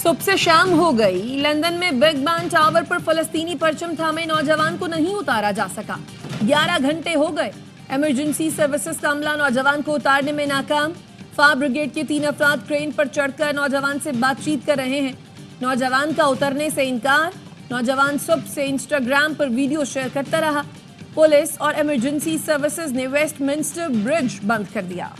सुबह से शाम हो गई। लंदन में बिग बैन टावर पर फलस्तीनी परचम थामे नौजवान को नहीं उतारा जा सका। 11 घंटे हो गए। इमरजेंसी सर्विसेज का अमला नौजवान को उतारने में नाकाम। फायर ब्रिगेड के 3 अफराद क्रेन पर चढ़कर नौजवान से बातचीत कर रहे हैं। नौजवान का उतरने से इनकार। नौजवान सुबह से इंस्टाग्राम पर वीडियो शेयर करता रहा। पुलिस और इमरजेंसी सर्विसेज ने वेस्टमिंस्टर ब्रिज बंद कर दिया।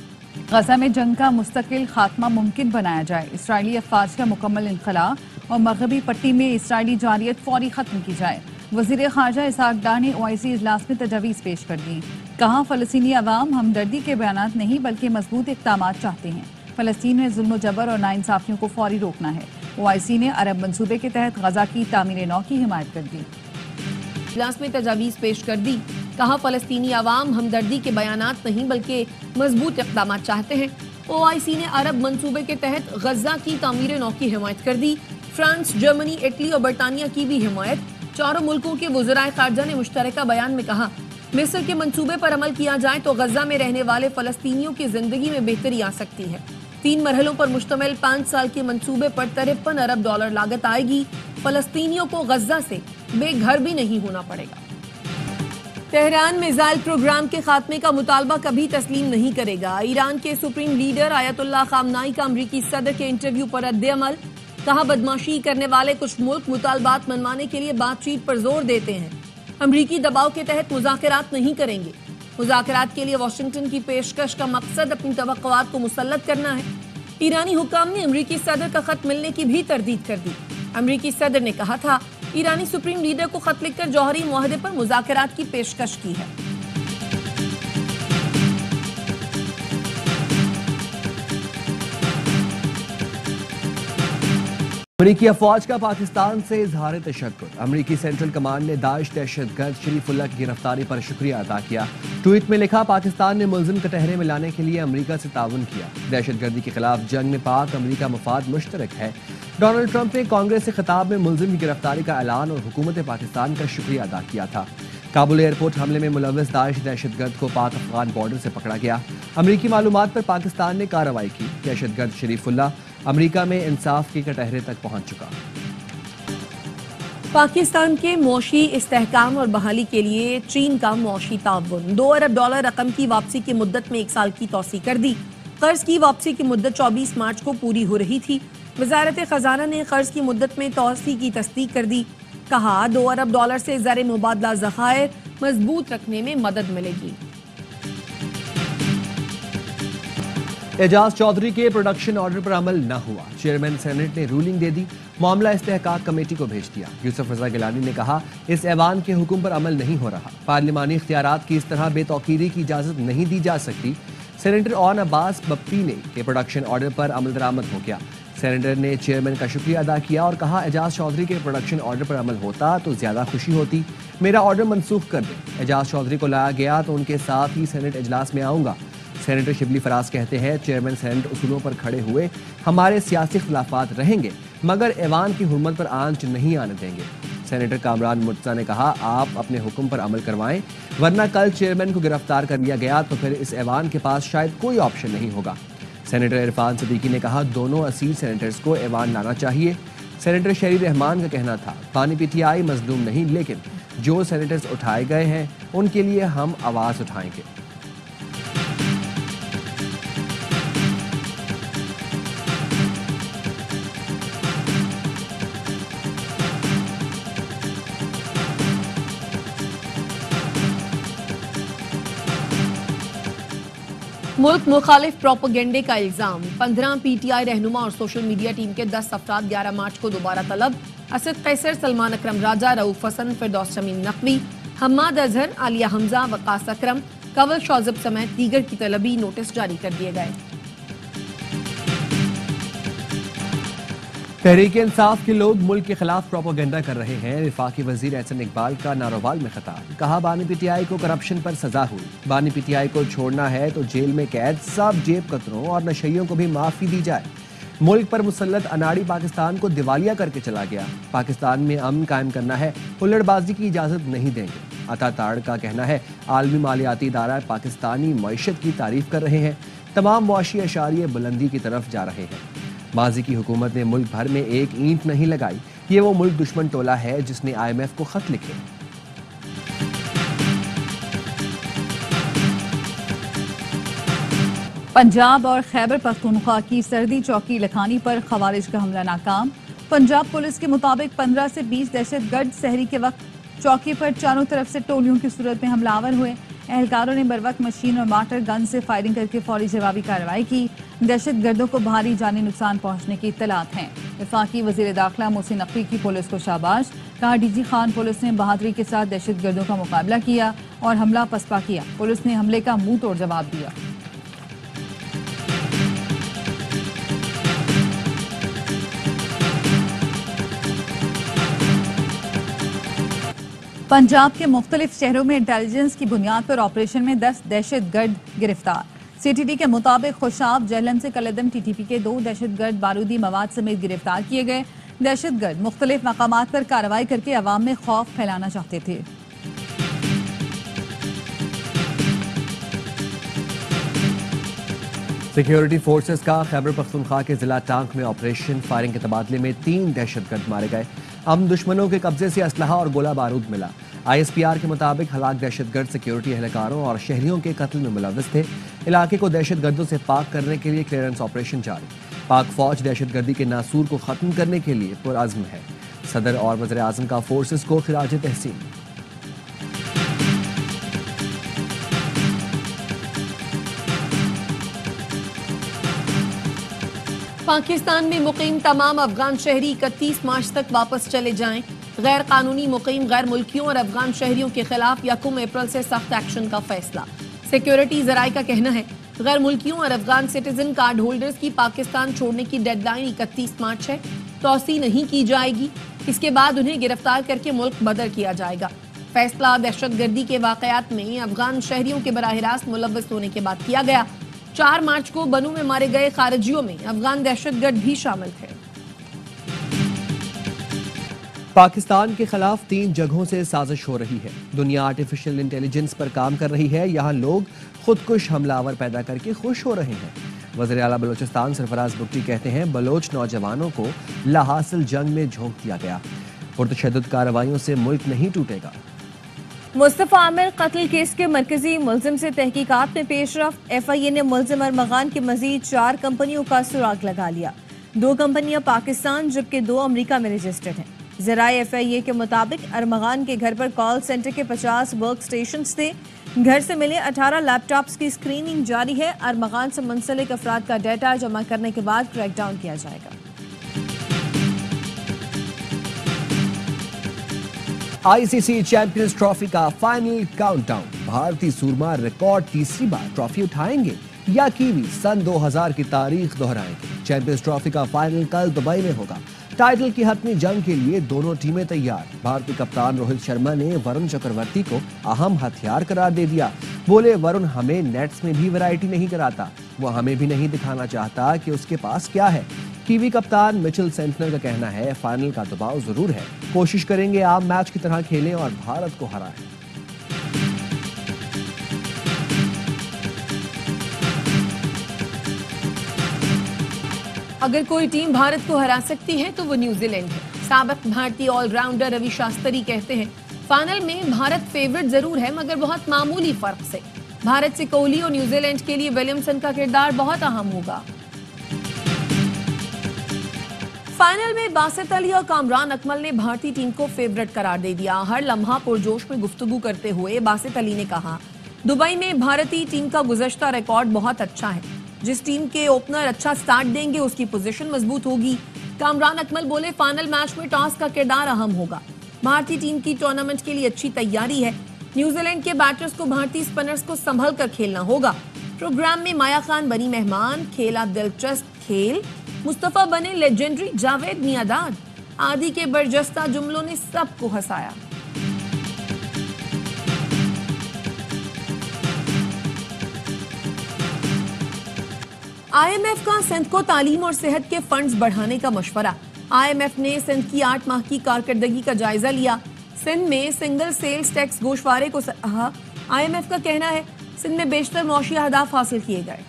गजा में जंग का मुस्तकिल खात्मा मुमकिन बनाया जाए। इसराइली अफवाज का मुकम्मल इनखला और मगरबी पट्टी में इसराइली जारियत फौरी खत्म की जाए। वजीर खारजा इसहाक डार ने OIC इजलास में तजवीज़ पेश कर दी। कहा फलस्तीनी अवाम हमदर्दी के बयान नहीं बल्कि मजबूत इक़दामात चाहते हैं। फलस्तीन में जुल्म जबर और नाइंसाफियों को फौरी रोकना है। OIC ने अरब मंसूबे के तहत गजा की तामीर नौ की हिमायत कर दी। इजलास में तजावीज़ पेश कर दी। कहा फलस्तीनी अवाम हमदर्दी के बयानात नहीं बल्कि मजबूत इक़दामात चाहते हैं। OIC ने अरब मंसूबे के तहत गजा की तामीर नौ की हिमायत कर दी। फ्रांस, जर्मनी, इटली और बरतानिया की भी हिमायत। चारों मुल्कों के वज़राए खारजा ने मुश्तरका बयान में कहा मिस्र के मंसूबे पर अमल किया जाए तो गजा में रहने वाले फलस्तीनियों की जिंदगी में बेहतरी आ सकती है। 3 मरहलों पर मुश्तमिल 5 साल के मंसूबे पर $53 अरब लागत आएगी। फलस्तीनियों को गजा से बेघर भी नहीं होना पड़ेगा। तेहरान मिसाइल प्रोग्राम के खात्मे का मुतालबा कभी तस्लीम नहीं करेगा। ईरान के सुप्रीम लीडर आयतुल्लाह खामनाई का अमरीकी सदर के इंटरव्यू पर रद्द-ए-अमल। कहा बदमाशी करने वाले कुछ मुल्क मुतालबात मनवाने के लिए बातचीत पर जोर देते हैं। अमरीकी दबाव के तहत मुज़ाकरात नहीं करेंगे। मुज़ाकरात के लिए वाशिंगटन की पेशकश का मकसद अपनी तवक्कुआत को मुसल्लत करना है। ईरानी हुक्काम ने अमरीकी सदर का खत मिलने की भी तरदीद कर दी। अमरीकी सदर ने कहा था ईरानी सुप्रीम लीडर को खत लिखकर जौहरी मुआहदे पर मुज़ाकरात की पेशकश की है। अमरीकी अफवाज का पाकिस्तान से इजहार तशक्कुर। अमरीकी सेंट्रल कमांड ने दाइश दहशतगर्द शरीफुल्लाह की गिरफ्तारी पर शुक्रिया अदा किया। ट्वीट में लिखा पाकिस्तान ने मुल्जिम कटहरे में लाने के लिए अमरीका से ताउन किया। दहशतगर्दी के खिलाफ जंग में पाक अमरीका मफाद मुश्तरक है। डोनाल्ड ट्रंप ने कांग्रेस से खिताब में मुल्जिम की गिरफ्तारी का ऐलान और हुकूमत पाकिस्तान का शुक्रिया अदा किया था। काबुल एयरपोर्ट हमले में मुलव्वस दाइश दहशतगर्द को पाक अफगान बॉर्डर से पकड़ा गया। अमरीकी मालूमात पर पाकिस्तान ने कार्रवाई की। दहशतगर्द शरीफुल्लाह अमरीका में इंसाफ के कटहरे तक पहुंच चुका। पाकिस्तान के मौशी इस्तेहकाम और बहाली के लिए चीन का मौशी ताउन। $2 अरब रकम की वापसी की मुद्दत में 1 साल की तौसी कर दी। कर्ज की वापसी की मुद्दत 24 मार्च को पूरी हो रही थी। वजारत खजाना ने कर्ज की मुद्दत में तौसी की तस्दीक कर दी। कहा $2 अरब से ज़र मुबादला ज़खायर मजबूत रखने में मदद मिलेगी। एजाज चौधरी के प्रोडक्शन ऑर्डर पर अमल न हुआ। चेयरमैन सेनेट ने रूलिंग दे दी। मामला इस्तेहकाक कमेटी को भेज दिया। यूसुफ रजा गिलानी ने कहा इस ऐवान के हुक्म पर अमल नहीं हो रहा। पार्लिमानी इख्तियारात की इस तरह बेतौकीरी की इजाजत नहीं दी जा सकती। सेनेटर ओन अब्बास बप्पी ने के प्रोडक्शन ऑर्डर पर अमल दरामद हो गया। सेनेटर ने चेयरमैन का शुक्रिया अदा किया और कहा एजाज चौधरी के प्रोडक्शन ऑर्डर पर अमल होता तो ज्यादा खुशी होती। मेरा ऑर्डर मनसूख कर दे। एजाज चौधरी को लाया गया तो उनके साथ ही सेनेट इजलास में आऊंगा। सेनेटर शिबली फराज कहते हैं चेयरमैन सेनेट उसूलों पर खड़े हुए हमारे सियासी इख्तिलाफात रहेंगे मगर ऐवान की हुर्मत पर आंच नहीं आने देंगे। सेनेटर कामरान मुर्तज़ा ने कहा आप अपने हुक्म पर अमल करवाएं वरना कल चेयरमैन को गिरफ्तार कर लिया गया तो फिर इस ऐवान के पास शायद कोई ऑप्शन नहीं होगा। सेनेटर इरफान सदीकी ने कहा दोनों असील सेनेटर्स को ऐवान लाना चाहिए। सेनेटर शहरी रहमान का कहना था बानी PTI मजलूम नहीं लेकिन जो सेनेटर्स उठाए गए हैं उनके लिए हम आवाज़ उठाएंगे। मुल्क मुखालिफ प्रोपेगेंडे का इल्जाम। 15 PTI रहनुमा और सोशल मीडिया टीम के 10 अफराद 11 मार्च को दोबारा तलब। असद कैसर, सलमान अकरम राजा, रऊफ हसन, फिरदौस शमीम नकवी, हम्माद अजहर, आलिया हमजा, वकास अकरम, कंवल शौजब समेत दीगर की तलबी नोटिस जारी कर दिए गए। तहरीक इंसाफ के लोग मुल्क के खिलाफ प्रोपेगेंडा कर रहे हैं। वफाकी वजीर एहसन इकबाल का नारोवाल में खिताब। कहा बानी PTI को करप्शन पर सजा हुई। बानी PTI को छोड़ना है तो जेल में कैद सब जेब कतरों और नशइयों को भी माफी दी जाए। मुल्क पर मुसल्लत अनाड़ी पाकिस्तान को दिवालिया करके चला गया। पाकिस्तान में अमन कायम करना है, हुल्लड़बाजी की इजाजत नहीं देंगे। अता ताड़ का कहना है आलमी मालियाती इदारा पाकिस्तानी मईशत की तारीफ कर रहे हैं। तमाम मुआशी अशारिये बुलंदी की तरफ जा रहे हैं। माजी की हुकूमत ने मुल्क भर में एक ईंट नहीं लगाई। ये वो मुल्क दुश्मन टोला है जिसने IMF को खत लिखे। पंजाब और खैबर पख्तूनख्वा की सर्दी चौकी लखानी पर खवारिज का हमला नाकाम। पंजाब पुलिस के मुताबिक 15 से 20 दहशतगर्द सहरी के वक्त चौकी पर चारों तरफ से टोलियों की सूरत में हमलावर हुए। एहलकारों ने बरवक्त मशीन और मार्टर गन से फायरिंग करके फौरी जवाबी कार्रवाई की। दहशतगर्दों को भारी जानी नुकसान पहुंचने की इत्तलात हैं। वफाकी वजीर दाखिला मोहसिन नकवी की पुलिस को शाबाश, कहा DG खान पुलिस ने बहादुरी के साथ दहशतगर्दों का मुकाबला किया और हमला पसपा किया। पुलिस ने हमले का मुंह तोड़ जवाब दिया। पंजाब के मुख्तलिफ शहरों में इंटेलिजेंस की बुनियाद पर ऑपरेशन में 10 दहशतगर्द गिरफ्तार। CTD के मुताबिक खुशाब जहलम से कलदम TTP के 2 दहशतगर्द बारूदी मवाद समेत गिरफ्तार किए गए। दहशतगर्द मुख्तलिफ मकामात पर कार्रवाई करके अवाम में खौफ फैलाना चाहते थे। सिक्योरिटी फोर्सेस का खैबर पख्तूनख्वा के जिला टांक में ऑपरेशन। फायरिंग के तबादले में 3 दहशतगर्द मारे गए। हम दुश्मनों के कब्जे से असलहा और गोला बारूद मिला। ISPR के मुताबिक हलाक दहशतगर्द सिक्योरिटी एहलकारों और शहरियों के कत्ल में मुलव्वस थे। इलाके को दहशतगर्दों से पाक करने के लिए क्लियरेंस ऑपरेशन जारी। पाक फौज दहशतगर्दी के नासूर को खत्म करने के लिए पुरअज़्म है। सदर और वज़ीर आज़म का फोर्सेस को खिराज तहसीन। पाकिस्तान में मुकीम तमाम अफगान शहरी 31 मार्च तक वापस चले जाएं। गैर कानूनी मुकीम गैर मुल्कियों और अफगान शहरियों के खिलाफ 1 अप्रैल से सख्त एक्शन का फैसला। सिक्योरिटी जराये का कहना है गैर मुल्कियों और अफगान सिटीजन कार्ड होल्डर्स की पाकिस्तान छोड़ने की डेडलाइन 31 मार्च है। तौसी नहीं की जाएगी। इसके बाद उन्हें गिरफ्तार करके मुल्क बदर किया जाएगा। फैसला दहशतगर्दी के वाकयात में अफगान शहरियों के बराह रास्त मुलव्वस होने के बाद किया गया। 4 मार्च को बनू में मारे गए खारिजियों में अफगान दहशतगर्द भी शामिल थे। पाकिस्तान के खिलाफ 3 जगहों से साजिश हो रही है। दुनिया आर्टिफिशियल इंटेलिजेंस पर काम कर रही है। यहाँ लोग खुदकुश हमलावर पैदा करके खुश हो रहे हैं। वज़ीर आला बलोचिस्तान सरफराज बुगटी कहते हैं बलोच नौजवानों को लाहासिल जंग में झोंक दिया गया। पुरतशद्दुद कार्रवाइयों से मुल्क नहीं टूटेगा। मुस्तफ़ा आमिर कत्ल केस के मरकजी मुलजिम से तहकीकात में पेशरफ। FIA ने मुलजिम अरमगान की मजीद 4 कंपनियों का सुराग लगा लिया। 2 कंपनियां पाकिस्तान जबकि 2 अमरीका में रजिस्टर्ड हैं। ज़राए FIA के मुताबिक अरमगान के घर पर कॉल सेंटर के 50 वर्क स्टेशन थे। घर से मिले 18 लैपटॉप्स की स्क्रीनिंग जारी है। अरमगान से मुंसलिक अफराद का डाटा जमा करने के बाद क्रैकडाउन किया जाएगा। ICC चैंपियंस ट्रॉफी का फाइनल काउंटडाउन। भारतीय सूरमा रिकॉर्ड तीसरी बार ट्रॉफी उठाएंगे या कीवी सन 2000 की तारीख दोहराएंगे। चैंपियंस ट्रॉफी का फाइनल कल दुबई में होगा। टाइटल की हतमी जंग के लिए दोनों टीमें तैयार। भारतीय कप्तान रोहित शर्मा ने वरुण चक्रवर्ती को अहम हथियार करार दे दिया। बोले वरुण हमें नेट्स में भी वैरायटी नहीं कराता, वो हमें भी नहीं दिखाना चाहता कि उसके पास क्या है। कीवी कप्तान मिचेल सेंटनर का कहना है फाइनल का दबाव जरूर है, कोशिश करेंगे आम मैच की तरह खेलें और भारत को हराएं। अगर कोई टीम भारत को हरा सकती है तो वो न्यूजीलैंड है। साबिक भारतीय ऑलराउंडर रवि शास्त्री कहते हैं फाइनल में भारत फेवरेट जरूर है मगर बहुत मामूली फर्क से। भारत से कोहली और न्यूजीलैंड के लिए विलियमसन का किरदार बहुत अहम होगा। फाइनल में बासित अली और कामरान अकमल ने भारतीय टीम को फेवरेट करार दे दिया। हर लम्हा पुरजोश में गुफ्तगू करते हुए बासित अली ने कहा दुबई में भारतीय टीम का गुज़श्ता रिकॉर्ड बहुत अच्छा है। जिस टीम के ओपनर अच्छा स्टार्ट देंगे उसकी पोजीशन मजबूत होगी। कामरान अकमल बोले फाइनल मैच में टॉस का किरदार अहम होगा। भारतीय टीम की टूर्नामेंट के लिए अच्छी तैयारी है। न्यूजीलैंड के बैटर्स को भारतीय स्पिनर्स को संभल कर खेलना होगा। प्रोग्राम में माया खान बनी मेहमान, खेला दिलचस्प खेल, मुस्तफा बने लेजेंडरी, जावेद मियादाद आदि के बरजस्ता जुमलों ने सबको हंसाया। IMF का सिंध को तालीम और सेहत के फंड्स बढ़ाने का मशवरा। IMF ने सिंध की 8 माह की कारकर्दगी का जायजा लिया। सिंध में सिंगल सेल्स टैक्स गोशवारे को सराहा। IMF का कहना है सिंध में बेशतर मौशी अहदाफ हासिल किए गए।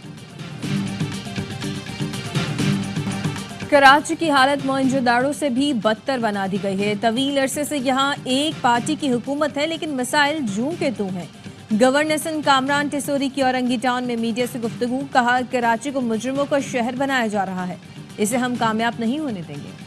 कराची की हालत मोइंजोदाड़ो से भी बदतर बना दी गई है। तवील अरसे से यहाँ एक पार्टी की हुकूमत है, लेकिन मसाइल जूं के तू हैं। गवर्नर सिंध कामरान टिसोरी की औरंगी टाउन में मीडिया से गुफ्तगू, कहा कराची को मुजरिमों का शहर बनाया जा रहा है, इसे हम कामयाब नहीं होने देंगे।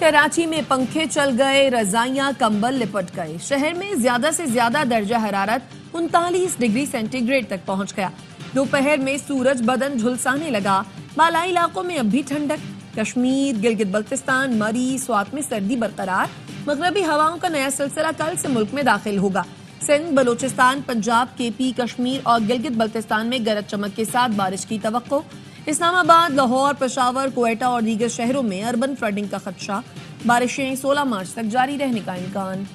कराची में पंखे चल गए, रजाइयां कंबल लिपट गए। शहर में ज्यादा से ज्यादा दर्जा हरारत 39 डिग्री सेंटीग्रेड तक पहुंच गया। दोपहर में सूरज बदन झुलसाने लगा। बालाई इलाकों में अब भी ठंडक। कश्मीर, गिलगित बल्तिस्तान, मरी, स्वात में सर्दी बरकरार। मगरबी हवाओं का नया सिलसिला कल से मुल्क में दाखिल होगा। सिंध, बलोचिस्तान, पंजाब, केपी, कश्मीर और गिलगित बल्तिस्तान में गरज चमक के साथ बारिश की तवक्को। इस्लामाबाद, लाहौर, पेशावर, क्वेटा और दीगर शहरों में अर्बन फ्लडिंग का खदशा। बारिशें 16 मार्च तक जारी रहने का इम्कान।